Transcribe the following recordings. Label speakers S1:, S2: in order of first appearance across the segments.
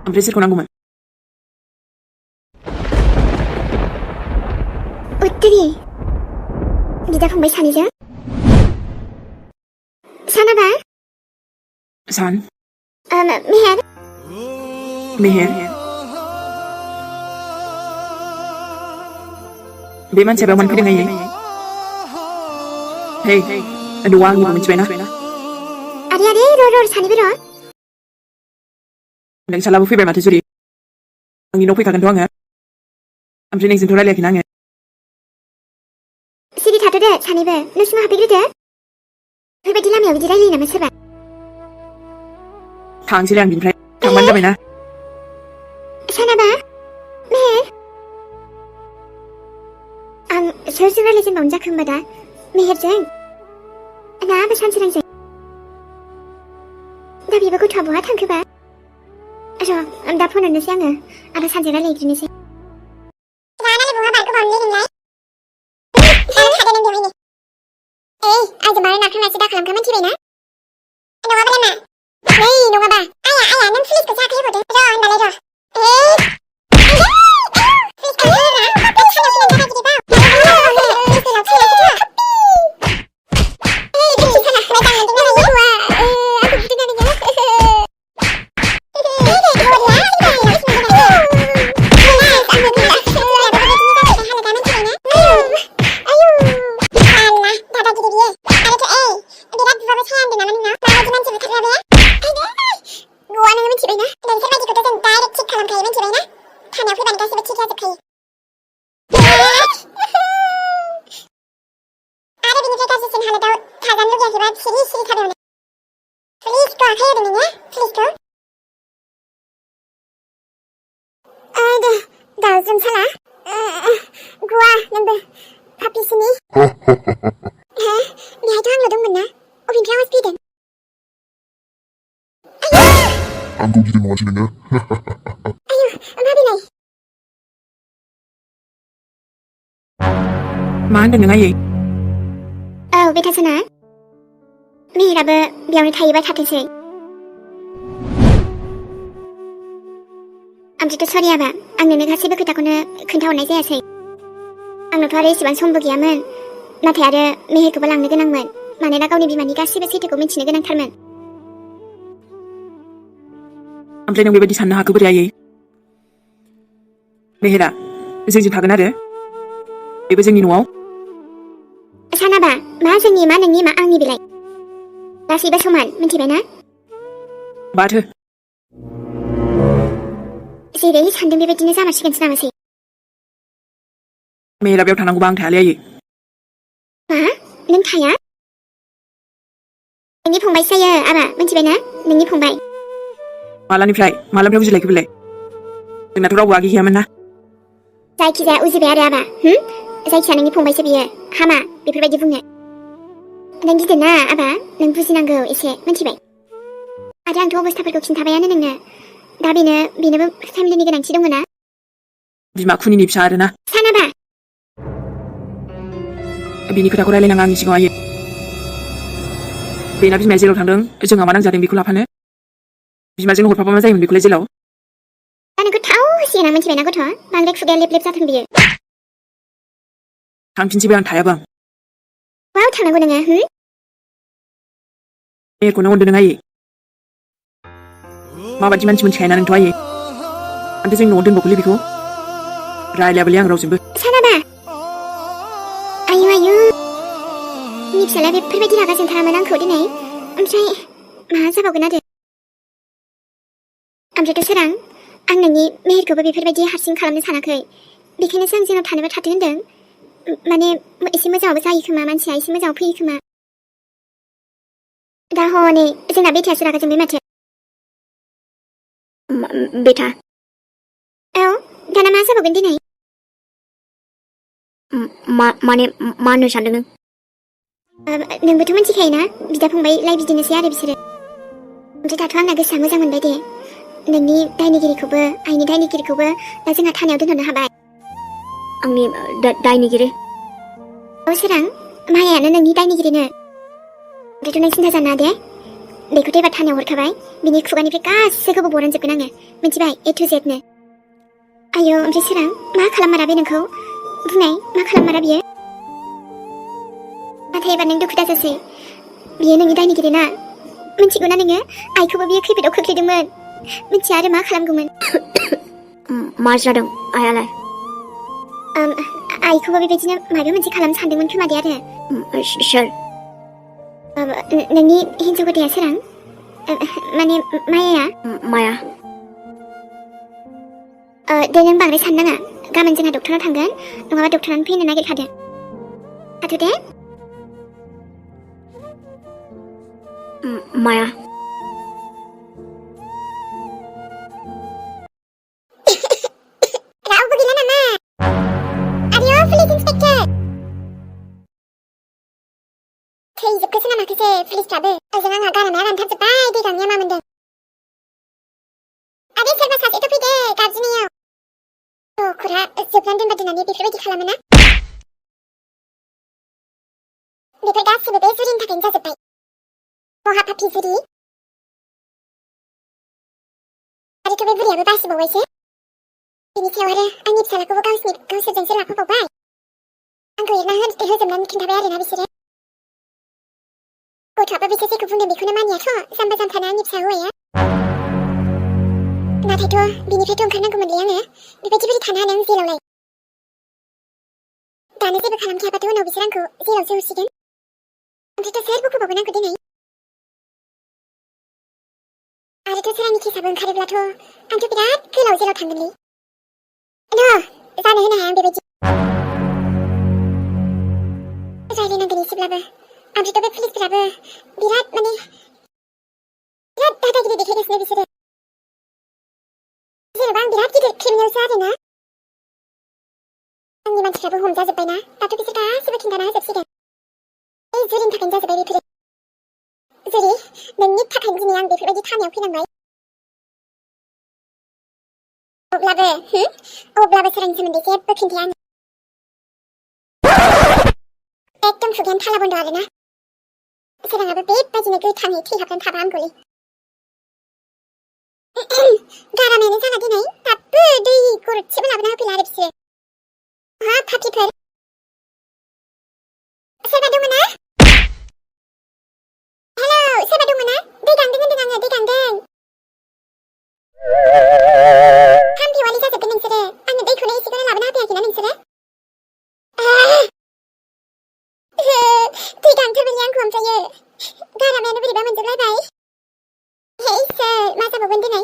S1: ओमफ्राय सोरखौ नांगौमोन?
S2: उत्तरी बिदा फंबाय सानैजों सानाबा
S1: सान
S2: मेहेर
S1: मेहेर बे मानसिया बेयाव मानो फैदों आयै? हे न'आ आंनिबो मिथिबायना?
S2: आरे र' सानैबो र'
S1: नोंसालाबो फैबाय माथो जुरि? आंनि न' फैखागोनथ' आङो। ओमफ्राय नोंजोंथ' रायलायाखैना आङो।
S2: सिरि थाथ'दो सानैबो न' सिङाव हाबफैग्रोदो। बेफोरबायदि लामायाव बिदि रायलायो नामा सोरबा?
S1: थांसैलाय आं बिनिफ्राय थांबानो जाबायना।
S2: सानाबा मेहेर आं सोरजों रायलायजेनबावनो जाखो होमबा दा? मेहेरजों ना सानसोरांजों? दा बेबो गथ'आ बहा थांखोबा? र' दा फन हरनोसै आङो आरो सानजों रायलायग्रोनोसै। आंजों बारा नाख्रांनासो दा खालामखो मिथिबायना? नङाबालाय मा? नै नङाबा आया नों पुलिसखौसो आखाइ होबावदों। र' होनबालाय र' दाउज्रोम साला गुवा नोंबो पापिसिनि बेहायथ' आंल' दंमोन ना अबेनिफ्राय आवाज फैदों?
S3: आंखौ गिदिं नङासै नोङो?
S2: आयु माबेलाय?
S1: मा होनदों नों आयै?
S2: औ बेथासोना मेहेराबो बेयावनो थायोबा थाथोंसै। ओमफ्रायथ' सरियाबा आं नोंनो गासैबो खोथाखौनो खोन्थाहरनाय जायासै। आंनावथ' आरो एसेबां समबो गैयामोन। नाथाय आरो मेहेरखौबो लांनो गोनांमोन मानोना गावनि बिमानि गासैबो सैथोखौ मिथिनो गोनांथारमोन।
S1: ओमफ्राय नों बेबायदि साननो हाखो बोरै आयै? मेहेरा जोंजों थागोन आरो बेबो जोंनि न'आव।
S2: सानाबा मा जोंनि मा नोंनि मा आंनि बेलाय गासैबो समान मिथिबायना?
S1: बाथो
S2: जेरै सानदों बेबायदिनो जामारसिगोनसो नामासै?
S1: मेहेरा बेयाव थानांगौबा आं थायालै आयै।
S2: मा नों थाया? नोंनि फंबायसो जायो आबा मिथिबायना? नोंनि फंबाय।
S1: मालानिफ्राय बुजिलायखो बेलाय? जोंनाथ' रावबो आगै गैयामोन ना।
S2: जायखिजाया उजिबाय आरो आबा जायखिया नोंनि फंबायसो बियो हामा बेफोरबायदि बुंनो। नों गिदिर ना आबा नों बुजिनांगौ एसे मिथिबाय? आरो आंथ' अबस्थाफोरखौ खिन्थाबायानो नोंनो। दा बेनोबो फेमिलिनि गोनांथि दङ ना?
S1: बिमा खुनिनि फिसा आरोना।
S2: सानाबा
S1: बेनि खोथाखौ रायलायनाङा आंनि सिगाङाव आयै। बेना बिमाया जेलाव थांदों जोंहा मा नांजादों बेखौ लाफानो? बिमाजों हरफाबा मा जायोमोन बेखौलाय जेलाव?
S2: दा नोंखौ थाव होसिगोन आं मिथिबायना गथ'? बांद्राय खुगाया लेब लेब जाथों बियो।
S1: थांफिनसैबो आं थायाबो आं।
S2: बहाव थांनांगौ नोङो?
S1: मेहेरखौनो अनदो नों आयै। माबादि मानसि मोनथिखायोना नोंथ' आयै। आंथ' जोंनि न'आव दोनबावगोनलै बेखौ रायलायाबोलै आं रावजोंबो।
S2: सानाबा आयु आंनि फिसालाया बेफोरबायदि रागा जोंथारामोन आंखौ दिनै। ओमफ्राय मा जाबावगोन आरो? ओमफ्रायथ' सोरां आं नोंनि मेहेरखौबो बेफोरबायदि हारसिं खालामनो सानाखै। बेखायनोसो आं जोंनाव थानोबा थाथों होनदों। माने एसे मोजाङावबो जायो खोमा मानसिया एसे मोजाङाव फैयो खोमा। दा हनै जोंना बेथायासो रागा जोंबाय माथो।
S4: बेथा
S2: औ दाना मा जाबावगोन दिनै?
S4: माने मा होननो सानदों नों?
S2: नोंबोथ' मिथिखायोना बिदा फंबायलाय बिदिनोसै आरो बिसोरो। ओमफ्राय दाथ' आंना गोसोआ मोजां मोनबाय दे। नोंनि दायनिगिरिखौबो आइनि दायनिगिरिखौबो दा जोंहा थानायाव दोनहरनो हाबाय।
S4: आंनि दायनिगिरि?
S2: औ सोरां मायानो नोंनि दायनिगिरिनो। ओमफ्रायथ' नों सिन्था जानाङा दे। बेखौ दैबा थानायाव हरखाबाय बिनि खुगानिफ्राय गासैखौबो बरनजोबगोन आङो मिथिबाय ए टु जेडनो आयौ ओमफ्राय सोरां मा खालामारा बे नोंखौ बुंनाय मा खालामारा बियो नाथाय एबार नों दुखु दाजासै बियो नोंनि दायनिगिरि ना मिथिगौ ना नोङो आइखौबो बियो खैफोदाव खोख्लैदोंमोन मिथिया आरो मा खालामगौमोन
S4: मा जादों आइयालाय
S2: आइखौबो बेबायदिनो माबा मोनसे खालामनो सानदोंमोन खोमा दे आरो
S4: सोर
S2: नोंनि हिन्जाव गथाया सोरां माने मायाया
S4: माया
S2: दे नों बांद्राय साननाङा गाबोन जोंहा डक्टराव थांगोन नङाबा डक्टरानो फैनो नागिरखादों हाथ' दे
S4: माया
S2: रावबो गैला नामा आरो पुलिस इन्सपेक्टर थैजोबखोसो नामाखोसो पुलिसफ्राबो ओजों आंहा गारामाया रानथाबजोब्बाय दै गांनाया मा मोनदों आरो सोरबा सासेथ' फैदो गाबज्रिनायाव खरा जोबनानै दोनबा दोननानै बेफोरबायदि खालामो ना बेफोर गासिबो बे जुरिनि थाखायनो जाजोब्बाय बहा पापि जुरि आरोथ' बे बुरियाबो बासिबावबायसो बिनि सायाव आरो आंनि फिसालाखौबो गावसोरजोंसो लाफाबावबाय आंखौ एरना होजोबनानै खिन्थाबाय आरोना बिसोरो गथ'आबो बिसोर जेखौ बुंदों बेखौनो मानियाथ' जाम्बा जाम्थाना आंनि फिसा हौवाया नाथायथ' बिनिफ्रायथ' ओंखारनांगौमोनलै आङो बेबायदि बोरै थानो हानो आं जेलावलाय दानो जेबो खालामखायाबाथ' उनाव बिसोर आंखौ जेलावसो हरसिगोन ओमफ्रायथ' सोर बख'बावगोन आंखौ दिनै आरोथ' सोरांनि केसाबो ओंखारोब्लाथ' आंथ' बिराद गोलाव जेलाव थांगोनलै जानो होनो हाया आं बेबायदि रायलायनांगोन एसेब्लाबो ओमफ्रायथ' बे पुलिसफोराबो बिराद दादागिरि देखायगासिनो बिसोरो जेनेबा आं बिराद गिदिर क्रिमिनेलसो आरोना आंनि मानसिफ्राबो हमजाजोब्बायना दाथ' बिसोर गासिबो खिन्थाना होजोबसिगोन बे जुरिनि थाखायनो जाजोब्बाय बेफोरो जुरि नोंनि थाखायनो दिनै आं बेफोरबायदि थानायाव फैनांबाय अब्लाबो सोरांनि सोमोन्दै जेबो खिन्थाया आङो एकदम खुगायानो थाला बन्द आरोना सोराङाबो बेबायदिनो गोथाङै थैहाबनानै थाबा हामगौलै गारामायानो जाना दिनै दाबो दै गरदसेबो लाबोना होफैला आरो बिसोरो मा पापिफोर सोरबा दङ ना हेलौ सोरबा दङ ना दै गांदों होनदों आङो दै गांदों थामफेवालि जाजोबगोन नोंसोरो आंनो दैखौनो एसेखौनो लाबोना होफैयाखैना नोंसोरो दै गांथारबायलै आंखौ ओमफ्रायो गारामायानो बोरैबा मोनजोबलायबाय हे इसोर मा जाबावगोन दिनै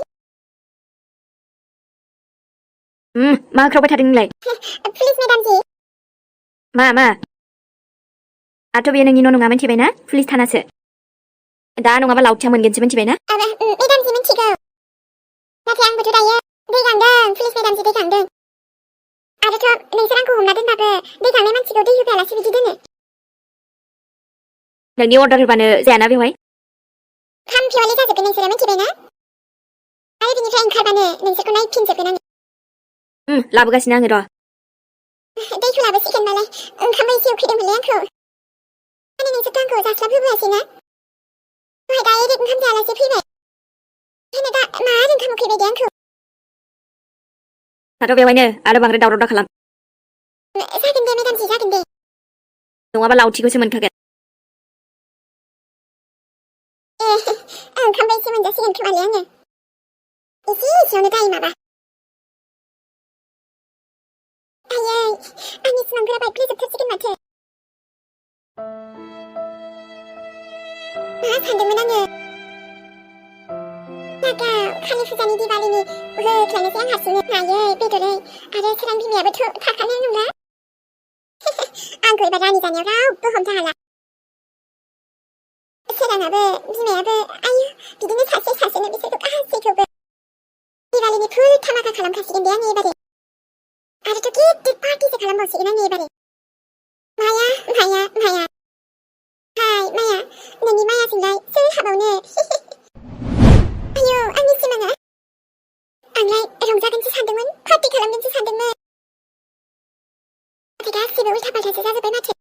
S4: मा होख्रावबाय थादों नोंलाय
S2: पुलिस मेडामजि
S4: मा आथ' बेयो नोंनि न' नङा मिथिबायना पुलिस थानासो दा नङाबा लावथिया मोनगोनसो मिथिबायना
S2: मेडामजि मिथिगौ नाथाय आंबोथ' दायो दै गांदों पुलिस मेडामजि दै गांदों आरोथ' नोंसोर आंखौ हमना दोनबाबो दै गांनाय मानसिखौ दै होफैयालासे बिदि दोनो
S4: नोंनि अर्डार होबानो जायाना बेवहाय
S2: थामफेवालि जाजोबगोन नोंसोरो मिथिबायना आरो बिनिफ्राय ओंखारबानो नोंसोरखौ नायफिनजोबगोन आङो
S4: लाबोगासिनो आङो र'
S2: दैखौ लाबोसिगोन नालाय ओंखामबो एसे उखैदोंमोनलै आंखौ माने नोंसोरथ' आंखौ जास्लाबहोबोआसैना दहाय डाइरेक्ट ओंखाम जायालासे फैबाय ओंखायनो दा मार ओंखाम उखैबाय दे आंखौ
S4: दाथ' बेवहायनो आरो बांद्राय दावराव दा खालाम
S2: जागोन दे मेडामजि जागोन दे
S4: नङाबा लावथिखौसो मोनखागोन
S2: ओंखामबो एसे मोनजासिगोन खोमालै आङो एसेयावनो जायो माबा आयै आंनि सिमांफोरा बायफ्लेजोबथारसिगोन माथो मा सानदोंमोन आङो नागाव कालि फुजानि दिवालीनि होख्लायनोसै आं हारसिंनो नायै बेदरै आरो सोरां बिमायाबोथ' थाखानाय नंला आंखौ एबार रानि जानायाव रावबो हमथा हाला सोराङाबो बिमायाबो आयु बिदिनो सासेनो बिसोरखौ गासैखौबो दिवालीनि फुल थामाका खालामखासिगोन दे आङो एबारे आरोथ' गिदिर पार्टिसो खालामबावसिगोन आङो एबारे माया हाय माया नोंनि मायाजोंलाय सोर हाबावनो आयौ आंनि सिमाङा आंलाय रंजागोनसो सानदोंमोन पार्टि खालामगोनसो सानदोंमोन नाथाय गासिबो उल्था पाल्टासो जाजोब्बाय माथो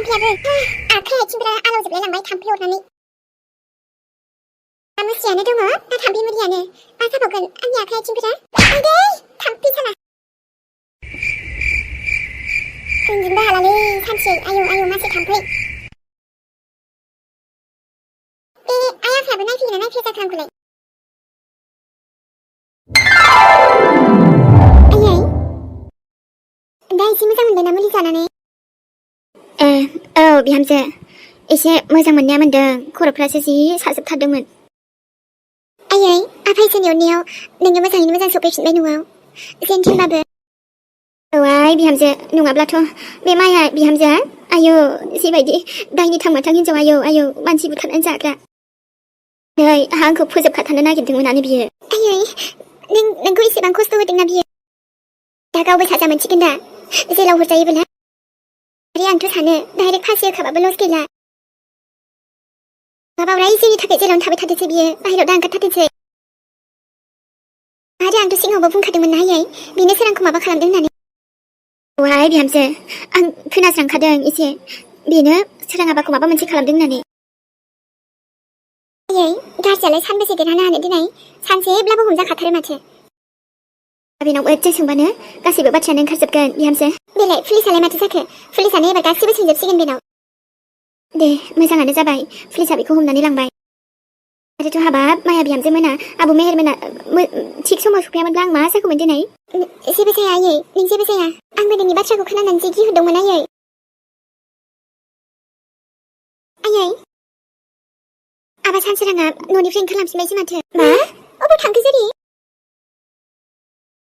S2: थांफैयाबो आखाइ आथिंफोरा आलाव जोबलायलांबाय थाम्फै अरनानै मुसियानो दङ ना थाम्फै मुरियानो मा जाबावगोन आंनि आखाइ आथिंफोरा आइदै थाम्फै साला उन्दुनोबो हालालै सानसे आयौ आयौ मासे थाम्फै बे आइ आफायाबो नायफैगोन ना नायफैया जाखो आंखौलाय आयै दा एसे मोजां मोनबायना मुलि जानानै औ बिहामजो एसे मोजां मोननाया मोनदों खर'फ्रासो जि साजोबथारदोंमोन आयै आफा इसोरनि अननायाव नोङो मोजाङैनो मोजां सफैफिनबाय न'आव जेन थेनबाबो औ आइ बिहामजो नङाब्लाथ' बे माया बिहामजोआ आयौ जिबायदि दायनि थांमाथां हिनजाव आयौ आयौ मानसि बुथारनानै जाग्रा नै आंखौ फोजोबखाथारनो नागिरदोंमोनानो बियो आयै नोंखौ एसेबां खस्थ' होदोंना बियो दा गावबो साजा मोनसिगोन दा जेलाव हरजायोबोला आरो आंथ' सानो डाइरेक्ट फासि होखाबाबो लस गैला माबावराय जोंनि थाखाय जेलावनो थाबाय थाथोंसै बियो बाहेरायाव दा ओंखारथारथोंसै आरो आंथ' सिगाङावबो बुंखादोंमोन ना आयै बेनो सोरांखौ माबा खालामदों होननानै औहाय बिहामजो आं खोनास्रांखादों एसे बेनो सोराङाबाखौ माबा मोनसे खालामदों होननानै आयै गाज्रियालाय सानबेसे देरहानो हानो दिनै सानसेब्लाबो हमजाखाथारो माथो बेनाव मोजां सोंबानो गासैबो बाथ्रायानो ओंखारजोबगोन बिहामजो बेलाय पुलिसालाय माथो जाखो पुलिसानो एबार गासैबो सोंजोबसिगोन बेनाव दे मोजाङानो जाबाय पुलिसा बेखौ हमनानै लांबाय आरोथ' हाबाब माया बिहामजो मोना आबौ मेहेर मोना थिग समाव सफैयामोनब्ला आं मा जागौमोन दिनै जेबो जाया आयै नों जेबो जाया आंबो नोंनि बाथ्राखौ खोनानानै जि गिहोदोंमोन आयै आयै आबा सानसोराङा न'निफ्राय ओंखारलांफिनबायसो माथो मा अबाव थांखो जेरि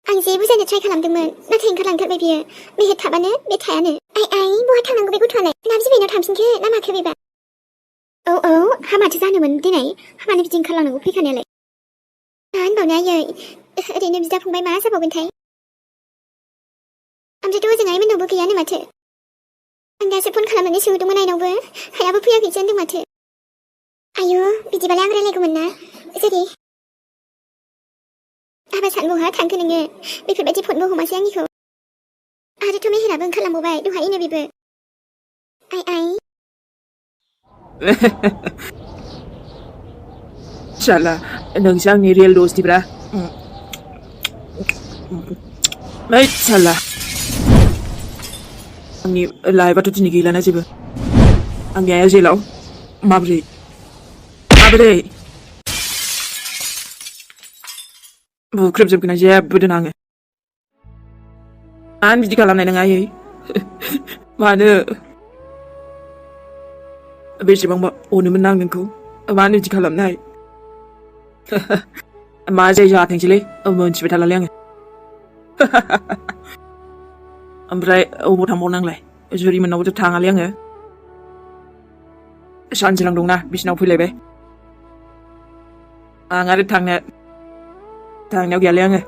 S2: आं जे बुजायनो ट्राइ खालामदोंमोन नाथाय ओंखारलांथारबाय बियो मेहेर थाबानो बे थायानो आइ बहा थांनांगौ बे गथ'आलाय नाबजि बिनाव थांफिनखो ना माखो बेबा औ हामाथो जानोमोन दिनै हामानो बिदि ओंखारलांनांगौ फैखानायालाय मा होनबावनो आयै ओरैनो बिदा फंबाय मा जाबावगोनथाय ओमफ्रायथ' ओजों आइमोननावबो गैयानो माथो आं दासो फन खालामनानै सोंहरदोंमोन आइनावबो आइयाबो फैयाखैसो होनदों माथो आयु बिदिबालाय आं रायलायगौमोन ना जेरै हाबा सानबहा थांखो नोङो बेफोरबायदि फनबो हमासै आंनिखौ आरोथ' मेहेराबो ओंखारलांबावबाय दहायनो बेबो आइ
S1: साला नोंसो आंनि रियेल दस्टिब्रा ओइ साला आंनि लाइफआथ' दिनै गैलाना जेबो आंनि आइया जेलाव माबोरै बुख्रेबजोबगोन आं जेबो दोना आङो मानो बिदि खालामनाय नों आयै मानो बेसेबांबा अनोमोन आं नोंखौ मानो बिदि खालामनाय मा जायो जाथोंसैलै मोनथिबाय थालालै आङो ओमफ्राय अबाव थांबावनांलाय जुरिमोननावबोथ' थाङालै आङो सानसोरां दंना बिसिनाव फैलायबाय आं आरो थांनायाव गैयालै आङो